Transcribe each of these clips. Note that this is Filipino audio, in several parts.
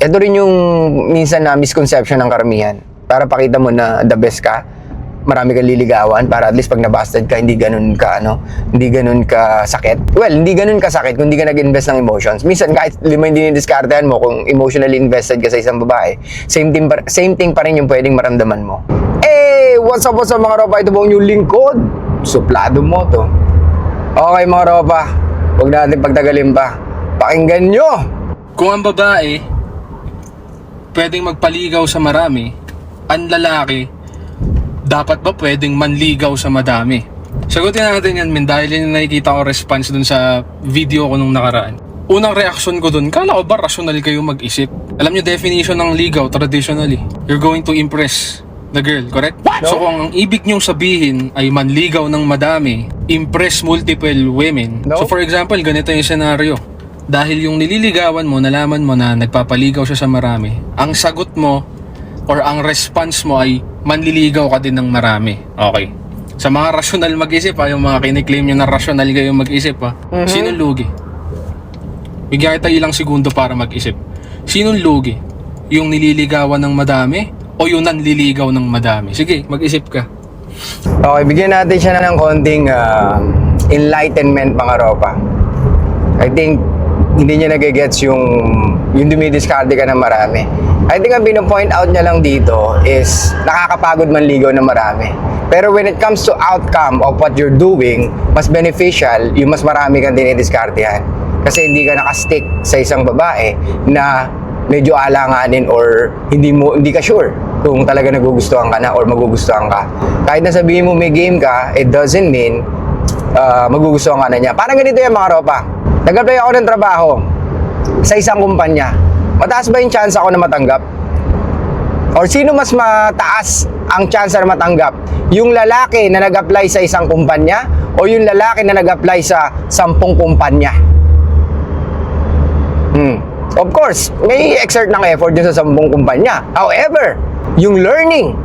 Ito rin yung minsan na misconception ng karamihan. Para pakita mo na the best ka, marami kang liligawan para at least pag nabasted ka, hindi ganun ka, hindi ganun ka sakit. Well, hindi ganun ka sakit kung hindi ka nag-invest ng emotions. Minsan kahit lima hindi nidiskartehan mo, kung emotionally invested ka sa isang babae, same thing pa rin yung pwedeng maramdaman mo. What's up mga ropa? Ito po ang yung lingkod. Suplado mo to. Okay mga ropa, huwag natin pagtagalin pa. Pakinggan nyo! Kung ang babae pwedeng magpaligaw sa marami, ang lalaki dapat ba pwedeng manligaw sa madami? Sagutin natin yan, men, dahil yun nakikita ko response dun sa video ko nung nakaraan. Unang reaksyon ko dun, kala ko ba rational kayo mag-isip? Alam nyo definition ng ligaw traditionally, you're going to impress the girl, correct? No. So kung ang ibig nyong sabihin ay manligaw ng madami, impress multiple women. No. So for example, ganito yung scenario. Dahil yung nililigawan mo, nalaman mo na nagpapaligaw siya sa marami, ang sagot mo or ang response mo ay manliligaw ka din ng marami. Okay. Sa mga rational mag-isip yung mga kiniklaim nyo na rational kayo mag-isip sinong lugi? Bigyan kita ilang segundo para mag-isip. Sinong lugi? Yung nililigawan ng madami o yung nanliligaw ng madami? Sige, mag-isip ka. Okay, bigyan natin siya ng konting enlightenment mga ropa. I think hindi niya nagigets yung dumidiskarte ka ng marami. I think ang pino-point out niya lang dito is nakakapagod manligaw ng marami. Pero when it comes to outcome of what you're doing, mas beneficial yung mas marami kang dinidiskartehan. Kasi hindi ka nakastick sa isang babae na medyo alanganin or hindi ka sure kung talaga nagugustuhan ka na or magugustuhan ka. Kahit na sabihin mo may game ka, it doesn't mean magugustuhan ka na niya. Parang ganito yan mga ropa. Nag-apply ako ng trabaho sa isang kumpanya. Mataas ba yung chance ako na matanggap? Or sino mas mataas ang chance na matanggap? Yung lalaki na nag-apply sa isang kumpanya o yung lalaki na nag-apply sa 10 kumpanya? Of course, may exert ng effort dun sa 10 kumpanya. However, yung learning,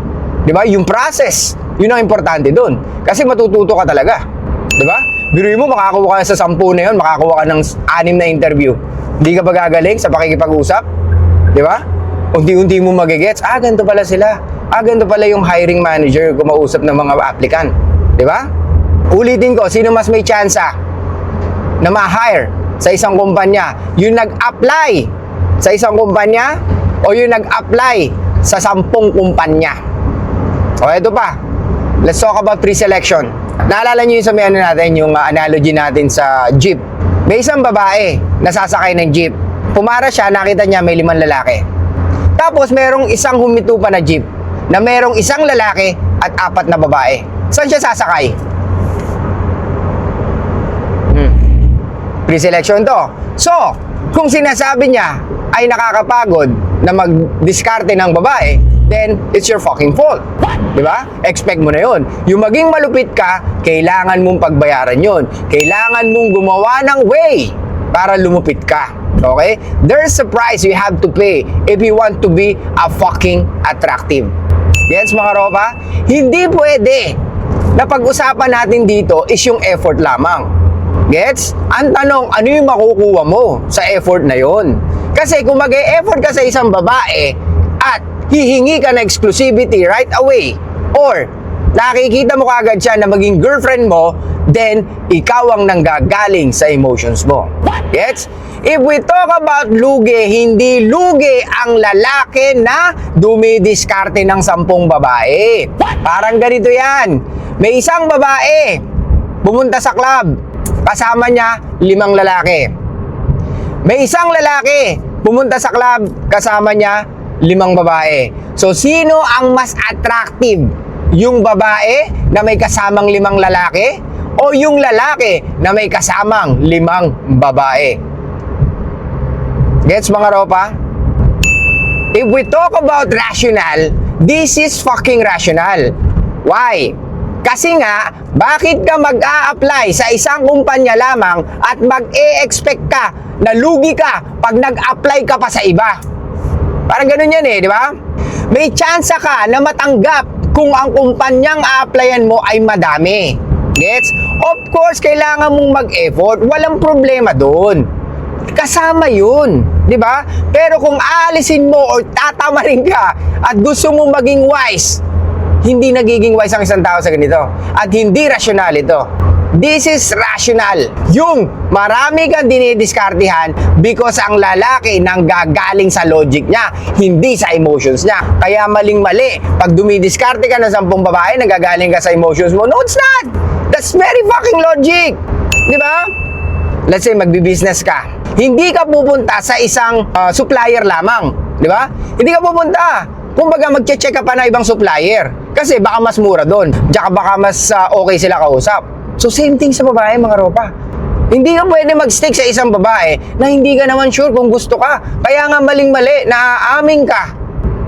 di ba? Yung process, yun ang importante dun. Kasi matututo ka talaga. Di ba? Biruin mo, makakuha ka sa 10 na yun, makakuha ka ng 6 na interview. Hindi ka ba gagaling sa pakikipag-usap? Di ba? Unti-unti mo magigets, ganito pala sila. Ganito pala yung hiring manager kumausap ng mga applicant. Di ba? Ulitin ko, sino mas may tsansa na ma-hire sa isang kumpanya? Yung nag-apply sa isang kumpanya o yung nag-apply sa 10 kumpanya? O, ito pa. Let's talk about pre-selection. Naalala nyo yung sa natin, yung analogy natin sa jeep. May isang babae nasasakay ng jeep. Pumara siya, nakita niya may 5 lalaki. Tapos merong isang humito pa na jeep na merong isang lalaki at 4 na babae. Saan siya sasakay? Pre-selection to. So, kung sinasabi niya ay nakakapagod na mag-diskarte ng babae, then it's your fucking fault. Diba? Expect mo na yun. Yung maging malupit ka, kailangan mong pagbayaran yun. Kailangan mong gumawa ng way para lumupit ka. Okay? There's a price you have to pay if you want to be a fucking attractive. Yes, mga ropa? Hindi pwede na pag-usapan natin dito is yung effort lamang. Gets? Ang tanong, ano yung makukuha mo sa effort na yon? Kasi kung mag-e-effort ka sa isang babae at hihingi ka na exclusivity right away or nakikita mo kaagad siya na maging girlfriend mo, then ikaw ang nanggagaling sa emotions mo. Gets? If we talk about lugi, hindi lugi ang lalaki na dumidiskarte ng 10 babae. Parang ganito yan. May isang babae pumunta sa club, kasama niya 5 lalaki. May isang lalaki pumunta sa club, kasama niya 5 babae. So, sino ang mas attractive? Yung babae na may kasamang 5 lalaki o yung lalaki na may kasamang 5 babae? Gets, mga ropa? If we talk about rational, this is fucking rational. Why? Kasi nga, bakit ka mag-a-apply sa isang kumpanya lamang at mag-e-expect ka na lugi ka pag nag-apply ka pa sa iba? Parang ganun yan di ba? May tsansa ka na matanggap kung ang kumpanyang a-applyan mo ay madami. Gets? Of course, kailangan mong mag-effort. Walang problema doon. Kasama yun, di ba? Pero kung aalisin mo or tatamarin ka at gusto mo maging wise, hindi nagiging wise ang isang tao sa ganito. At hindi rational ito. This is rational. Yung marami kang dinidiskartihan because ang lalaki nang gagaling sa logic niya, hindi sa emotions niya. Kaya maling-mali. Pag dumidiskarte ka ng 10 babae, nagagaling ka sa emotions mo. No, it's not. That's very fucking logic. Di ba? Let's say magbi-business ka. Hindi ka pupunta sa isang supplier lamang, di ba? Hindi ka pupunta. Kumbaga magche-check ka pa na ibang supplier kasi baka mas mura doon. Tsaka baka mas okay sila kausap. So same thing sa babae, mga ropa. Hindi ka pwede mag-stick sa isang babae na hindi ka naman sure kung gusto ka. Kaya nga maling-mali na aamin ka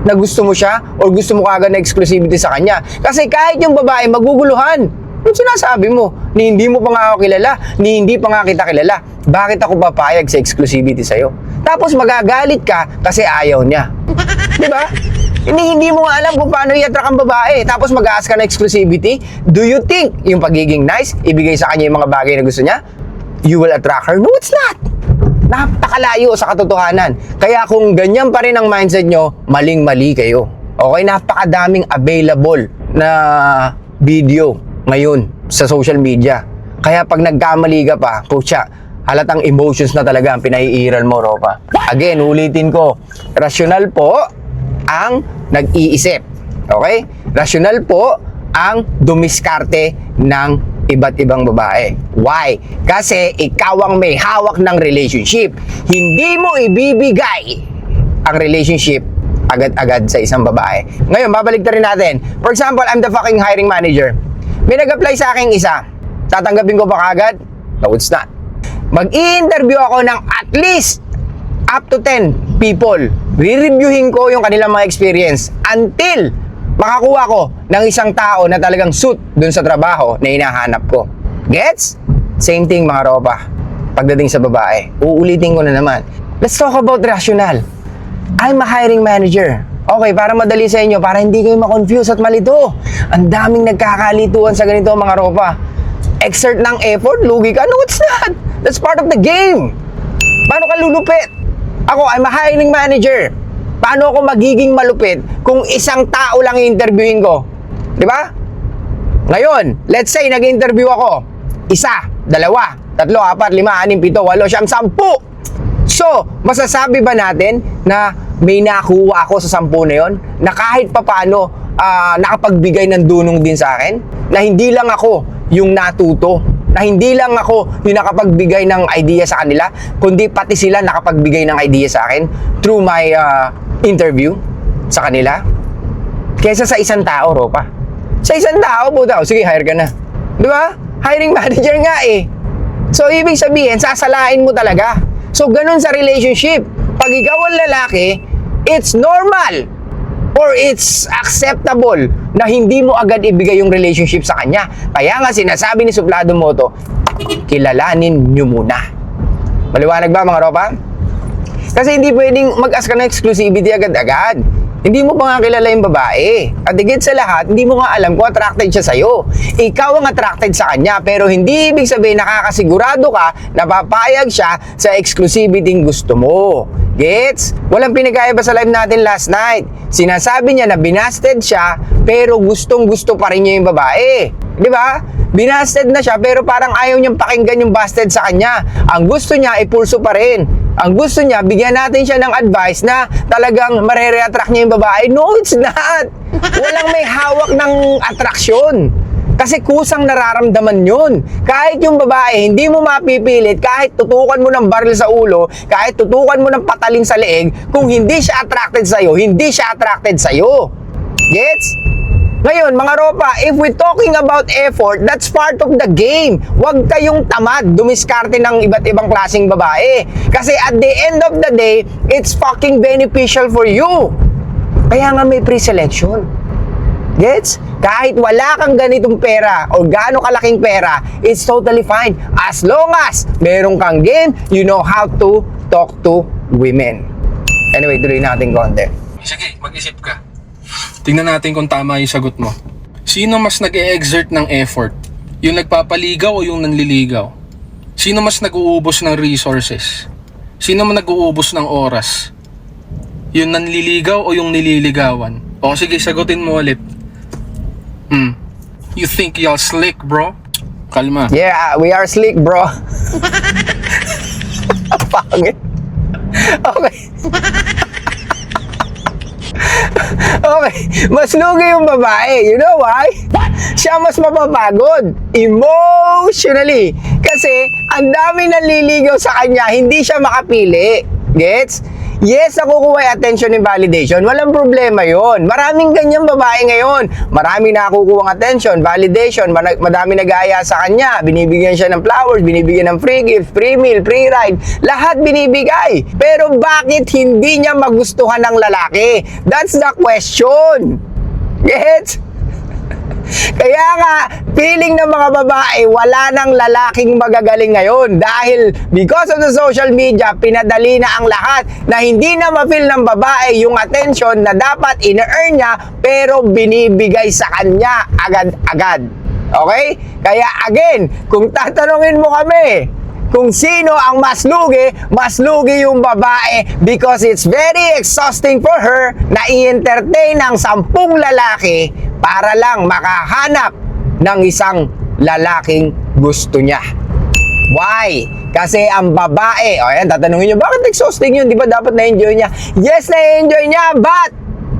na gusto mo siya or gusto mo kagad na exclusivity sa kanya. Kasi kahit yung babae maguguluhan. Ano sinasabi mo? Ni hindi mo pa nga ako kilala, ni hindi pa nga kita kilala. Bakit ako papayag sa exclusivity sa'yo? Tapos magagalit ka kasi ayaw niya. Di ba? Hindi mo nga alam kung paano i-attract ang babae. Tapos mag-aas ka ng exclusivity. Do you think yung pagiging nice, ibigay sa kanya yung mga bagay na gusto niya, you will attract her? No, it's not. Napakalayo sa katotohanan. Kaya kung ganyan pa rin ang mindset nyo, maling-mali kayo. Okay, napakadaming available na video ngayon sa social media. Kaya pag nagkamali ka pa, kutya, halatang emotions na talaga ang pinaiiral mo, ropa. Again, ulitin ko, rational po ang nag-iisip. Okay? Rational po ang dumiskarte ng iba't ibang babae. Why? Kasi ikaw ang may hawak ng relationship. Hindi mo ibibigay ang relationship agad-agad sa isang babae. Ngayon, babalik rin natin. For example, I'm the fucking hiring manager. May nag-apply sa aking isa. Tatanggapin ko ba kagad? No, it's not. Mag-i-interview ako ng at least up to 10 people. Re-reviewin ko yung kanilang mga experience until makakuha ko ng isang tao na talagang suit dun sa trabaho na hinahanap ko. Gets? Same thing, mga ropa. Pagdating sa babae, uulitin ko na naman. Let's talk about rational. I'm a hiring manager. Okay, para madali sa inyo, para hindi kayo ma-confuse at malito. Ang daming nagkakalituan sa ganito, mga ropa. Exert ng effort, lugi ka? No, it's not. That's part of the game. Paano ka lulupit? Ako, I'm a hiring manager. Paano ako magiging malupit kung isang tao lang i-interviewin ko? Di ba? Ngayon, let's say nag-interview ako. 1, 2, 3, 4, 5, 6, 7, 8, 9, 10. So, masasabi ba natin na may nakuha ako sa 10 na yon? Na kahit papano nakapagbigay ng dunong din sa akin? Na hindi lang ako yung natuto? Na hindi lang ako yung nakapagbigay ng idea sa kanila, kundi pati sila nakapagbigay ng idea sa akin through my interview sa kanila? Kesa sa isang tao, ropa. Sa isang tao, puta, sige, hire ka na. Di ba? Hiring manager nga eh. So, ibig sabihin, sasalain mo talaga. So, ganun sa relationship. Pag ikaw ang lalaki, it's normal or it's acceptable na hindi mo agad ibigay yung relationship sa kanya. Kaya nga sinasabi ni Suplado Moto, kilalanin nyo muna. Maliwanag ba, mga ropa? Kasi hindi pwedeng mag-ask ka ng exclusivity agad-agad. Hindi mo pa nga kilala yung babae. At higit sa lahat, hindi mo nga alam kung attracted siya sa'yo. Ikaw ang attracted sa kanya, pero hindi ibig sabihin nakakasigurado ka na papayag siya sa exclusivity gusto mo. Gets? Walang pinagkaiba sa live natin last night. Sinasabi niya na binasted siya, pero gustong-gusto pa rin niya yung babae. Di ba? Binasted na siya, pero parang ayaw niyang pakinggan yung busted sa kanya. Ang gusto niya, ipulso pa rin. Ang gusto niya, bigyan natin siya ng advice na talagang marere-attract niya yung babae. No, it's not. Walang may hawak ng atraksyon. Kasi kusang nararamdaman yun. Kahit yung babae, hindi mo mapipilit, kahit tutukan mo ng baril sa ulo, kahit tutukan mo ng pataling sa leeg, kung hindi siya attracted sa'yo, hindi siya attracted sa'yo. Gets? Ngayon, mga ropa, if we're talking about effort, that's part of the game. Huwag kayong tamad dumiskarte ng iba't ibang klaseng babae. Kasi at the end of the day, it's fucking beneficial for you. Kaya nga may pre-selection. Gets? Kahit wala kang ganitong pera o gaano kalaking pera, it's totally fine. As long as meron kang game, you know how to talk to women. Anyway, tuloy natin konti. Sige, mag-isip ka. Tingnan natin kung tama yung sagot mo. Sino mas nag-e-exert ng effort? Yung nagpapaligaw o yung nanliligaw? Sino mas nag-uubos ng resources? Sino man nag-uubos ng oras? Yung nanliligaw o yung nililigawan? O sige, sagutin mo ulit. You think y'all slick, bro? Kalma. Yeah, we are slick, bro. Pangit. Okay. Okay, mas lugi yung babae. You know why? Siya mas mapapagod emotionally. Kasi ang dami nanliligaw sa kanya, hindi siya makapili. Gets? Yes, nakukuha yung attention and validation. Walang problema yon. Maraming ganyang babae ngayon. Maraming nakukuha ng attention, validation, madami nag-aaya sa kanya. Binibigyan siya ng flowers, binibigyan ng free gift, free meal, free ride. Lahat binibigay. Pero bakit hindi niya magustuhan ng lalaki? That's the question. Gets? Kaya nga, feeling ng mga babae, wala nang lalaking magagaling ngayon dahil because of the social media, pinadali na ang lahat na hindi na ma-feel ng babae yung attention na dapat ina-earn niya pero binibigay sa kanya agad-agad. Okay? Kaya again, kung tatanungin mo kami, kung sino ang mas lugi yung babae because it's very exhausting for her na i-entertain ng 10 lalaki para lang makahanap ng isang lalaking gusto niya. Why? Kasi ang babae, o yan, tatanungin nyo, bakit exhausting yun? Di ba dapat na-enjoy niya? Yes, na-enjoy niya, but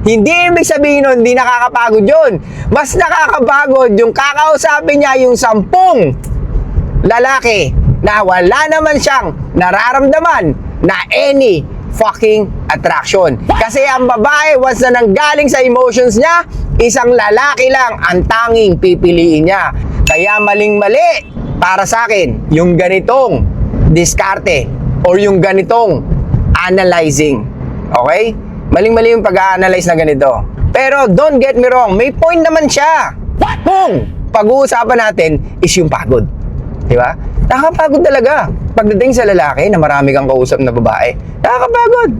hindi ibig sabihin nun, hindi nakakapagod yun. Mas nakakapagod yung kakausapin niya yung 10 lalaki na wala naman siyang nararamdaman na any fucking attraction. Kasi ang babae, once na nanggaling sa emotions niya, isang lalaki lang ang tanging pipiliin niya. Kaya maling-mali para sa akin yung ganitong diskarte or yung ganitong analyzing. Okay? Maling-mali yung pag-a-analyze na ganito. Pero don't get me wrong, may point naman siya. Kung pag-uusapan natin is yung pagod. Di ba? Nakakapagod talaga. Pagdating sa lalaki na marami kang kausap na babae, nakakapagod.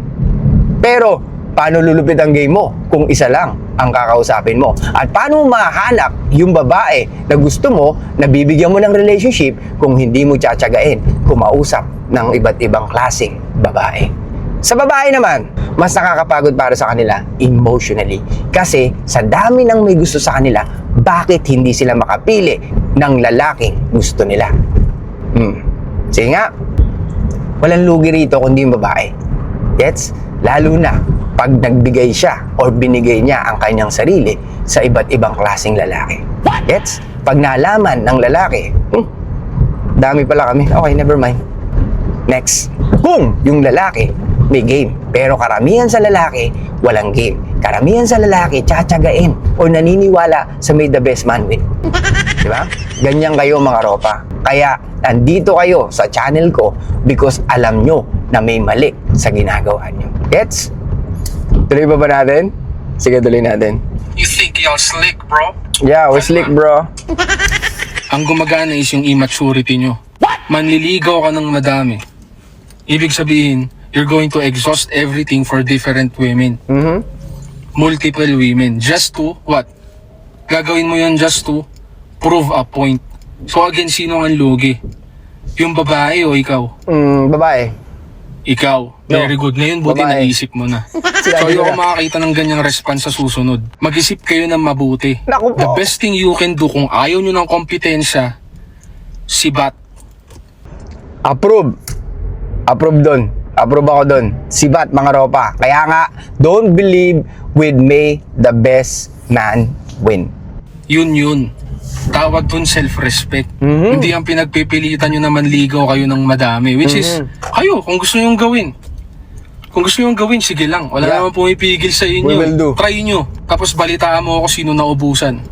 Pero, paano lulupit ang game mo kung isa lang ang kakausapin mo? At paano mahanap yung babae na gusto mo na bibigyan mo ng relationship kung hindi mo tsatsagain kumausap ng iba't ibang klaseng babae? Sa babae naman, mas nakakapagod para sa kanila emotionally. Kasi sa dami ng may gusto sa kanila, bakit hindi sila makapili ng lalaking gusto nila? Sige nga, walang lugi rito kundi yung babae. Gets? Lalo na pag nagbigay siya or binigay niya ang kanyang sarili sa iba't ibang klaseng lalaki. Gets? Pag nalaman ng lalaki, dami pala kami. Okay, never mind. Next. Kung yung lalaki may game, pero karamihan sa lalaki walang game. Karamihan sa lalaki tsatsagain o naniniwala sa may the best man win. Diba? Ganyan kayo mga ropa. Kaya nandito kayo sa channel ko because alam nyo na may mali sa ginagawa nyo. Gets? Tuloy pa ba natin? Sige, tuloy natin. You think y'all slick, bro? Yeah, we're slick, bro. Ang gumagana is yung immaturity nyo. Manliligaw ka ng madami. Ibig sabihin, you're going to exhaust everything for different women. Multiple women. Just to, what? Gagawin mo yun just to prove a point. So again, sino ang lugi? Yung babae o ikaw? Babae. Ikaw. Very good. Ngayon, buti Babae. naisip mo na. So ayoko makakita ng ganyang response sa susunod. Mag-isip kayo ng mabuti. Naku po. The best thing you can do kung ayaw nyo ng kompetensya, sibat. Approve. Approve doon. Approve ako doon. Sibat mga ropa. Kaya nga, don't believe with may the best man win. Yun. Tawag dun self-respect. Hindi ang pinagpipilitan nyo na manligaw kayo ng madami. Which is, kayo, kung gusto nyo gawin. Kung gusto nyo gawin, sige lang. Wala Yeah. naman pumipigil sa inyo. We will do. Try nyo. Tapos balitaan mo ako sino naubusan.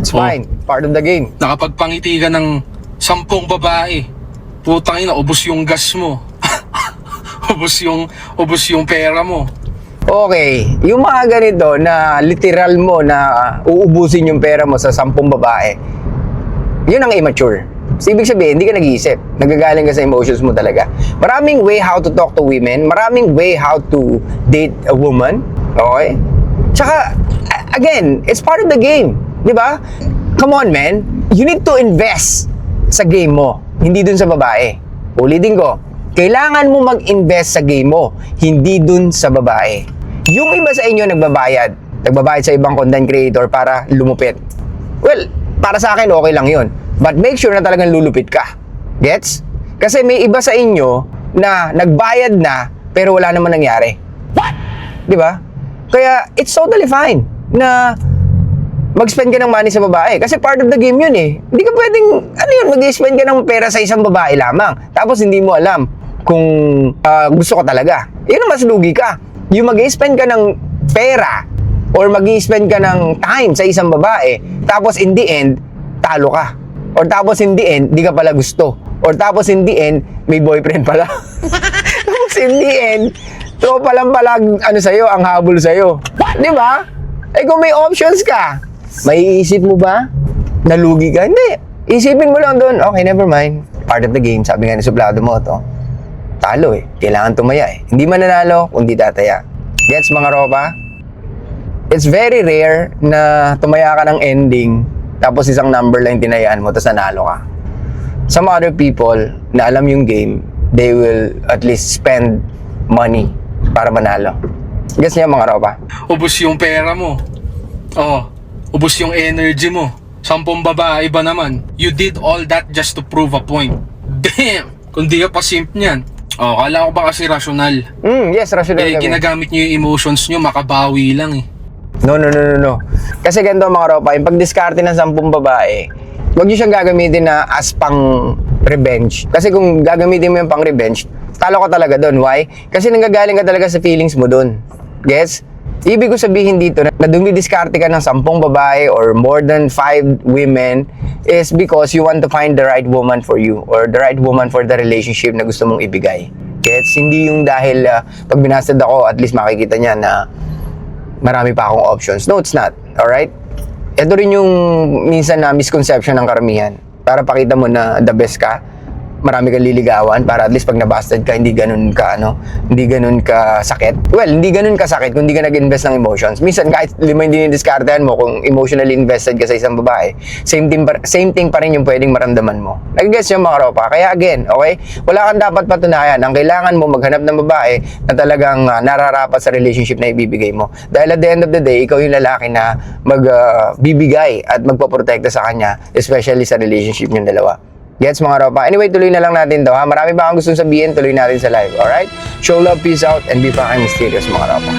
It's fine. Part of the game. Nakapagpangiti ka ng 10 babae. Putang ina, ubos yung gas mo. ubos yung pera mo. Okay, yung mga ganito na literal mo na uubusin yung pera mo sa 10 babae, yun ang immature. So, ibig sabihin, hindi ka nag-iisip. Nagagaling ka sa emotions mo talaga. Maraming way how to talk to women. Maraming way how to date a woman. Okay? Tsaka, again, it's part of the game. Di ba? Come on, man. You need to invest sa game mo. Hindi dun sa babae. Ulitin ko, Kailangan mo mag-invest sa game mo, hindi dun sa babae. Yung iba sa inyo nagbabayad sa ibang content creator para lumupit. Well, para sa akin okay lang yun. But make sure na talagang lulupit ka. Gets? Kasi may iba sa inyo na nagbayad na pero wala naman nangyari. What? Di ba? Kaya it's totally fine na mag-spend ka ng money sa babae. Kasi part of the game yun eh. Hindi ka pwedeng, mag-spend ka ng pera sa isang babae lamang. Tapos hindi mo alam kung gusto ka talaga. Yun ang mas lugi ka. Yung mag-spend ka ng pera or mag-spend ka ng time sa isang babae, tapos in the end, talo ka. Or tapos in the end, di ka pala gusto. Or tapos in the end, may boyfriend pala. Tapos in the end, tropa lang pala sa'yo, ang habol sa'yo. Di ba? Eh kung may options ka, maiisip mo ba? Nalugi ka? Hindi. Isipin mo lang doon, okay, never mind. Part of the game, sabi nga ni Suplado mo to. Talo eh. Kailangan tumaya eh. Hindi mananalo kung di tataya. Gets mga ropa? It's very rare na tumaya ka ng ending tapos isang number lang tinayaan mo tapos nanalo ka. Some other people na alam yung game, they will at least spend money para manalo. Gets niya mga ropa? Ubus yung pera mo. Oh, ubus yung energy mo. 10 babae ba naman? You did all that just to prove a point. Damn! Kung di ka pa simp niyan. Oh, kala ko ba kasi rational? Yes, rational Eh, kami. ginagamit nyo yung emotions nyo, makabawi lang eh. No. Kasi ganito mga ropa, yung pag-discarte ng 10 babae, huwag nyo siyang gagamitin na as pang revenge. Kasi kung gagamitin mo yung pang revenge, talo ka talaga doon. Why? Kasi nanggagaling ka talaga sa feelings mo doon. Gets? Ibig ko sabihin dito na dumidiskarte ka ng 10 babae or more than 5 women is because you want to find the right woman for you or the right woman for the relationship na gusto mong ibigay. Gets? Hindi yung dahil pag binasted ako, at least makikita niya na marami pa akong options. No, it's not. Alright? Ito rin yung minsan na misconception ng karamihan. Para pakita mo na the best ka, marami kang liligawan para at least pag nabasted ka, hindi ganun ka sakit. Well, hindi ganun ka sakit kung hindi ka nag-invest ng emotions. Minsan kahit 5 yung dinidiskartehan mo, kung emotionally invested ka sa isang babae, same thing pa rin yung pwedeng maramdaman mo. Nag-gets yung mga ropa. Kaya again, okay? Wala kang dapat patunayan. Ang kailangan mo maghanap ng babae na talagang nararapat sa relationship na ibibigay mo. Dahil at the end of the day, ikaw yung lalaki na magbibigay at magpaprotekta sa kanya, especially sa relationship niyong dalawa. Gets mga ropa? Anyway, tuloy na lang natin to ha. Marami pa akong gustong sabihin, tuloy natin sa live. Alright? Show love, peace out, and be fucking mysterious mga ropa.